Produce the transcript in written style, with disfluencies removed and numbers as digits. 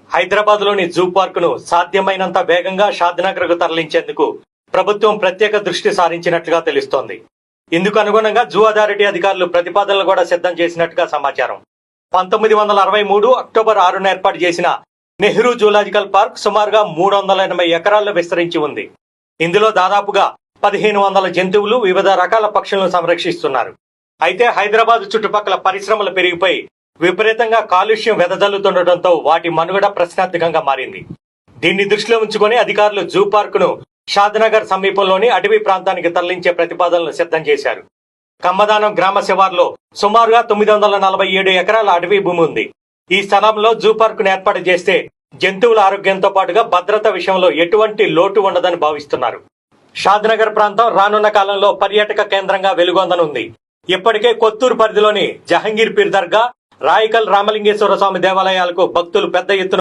హైదరాబాద్ లోని zoo park ను సాధ్యమైనంత వేగంగా షాద్నగర్ కు తరలించేందుకు ప్రభుత్వం ప్రత్యేక దృష్టి సారించినట్లుగా తెలుస్తోంది. ఇందుకు అనుగుణంగా జూ అథారిటీ అధికారులు ప్రతిపాదనలు కూడా సిద్ధం చేసినట్టుగా సమాచారం. 1963 అక్టోబర్ 6న ఏర్పాటు చేసిన నెహ్రూ జూలాజికల్ పార్క్ సుమారుగా 380 ఎకరాల్లో విస్తరించి ఉంది. ఇందులో దాదాపుగా 1500 జంతువులు, వివిధ రకాల పక్షులను సంరక్షిస్తున్నారు. అయితే హైదరాబాద్ చుట్టుపక్కల పరిశ్రమలు పెరిగిపోయి విపరీతంగా కాలుష్యం వెదజల్లుతుండటంతో వాటి మనుగడ ప్రశ్నార్థకంగా మారింది. దీన్ని దృష్టిలో ఉంచుకొని అధికారులు జూ పార్క్ ను షాద్నగర్ సమీపంలోని అటవీ ప్రాంతానికి తరలించే ప్రతిపాదనలు సిద్ధం చేశారు. కమ్మదానం గ్రామ శివార్లో సుమారుగా 947 ఎకరాల అటవీ భూమి ఉంది. ఈ స్థలంలో జూ పార్క్ ను ఏర్పాటు చేస్తే జంతువుల ఆరోగ్యంతో పాటుగా భద్రత విషయంలో ఎటువంటి లోటు ఉండదని భావిస్తున్నారు. షాద్నగర్ ప్రాంతం రానున్న కాలంలో పర్యాటక కేంద్రంగా వెలుగొందనుంది. ఇప్పటికే కొత్తూరు పరిధిలోని జహంగీర్ పీర్ దర్గా, రాయికల్ రామలింగేశ్వర స్వామి దేవాలయాలకు భక్తులు పెద్ద ఎత్తున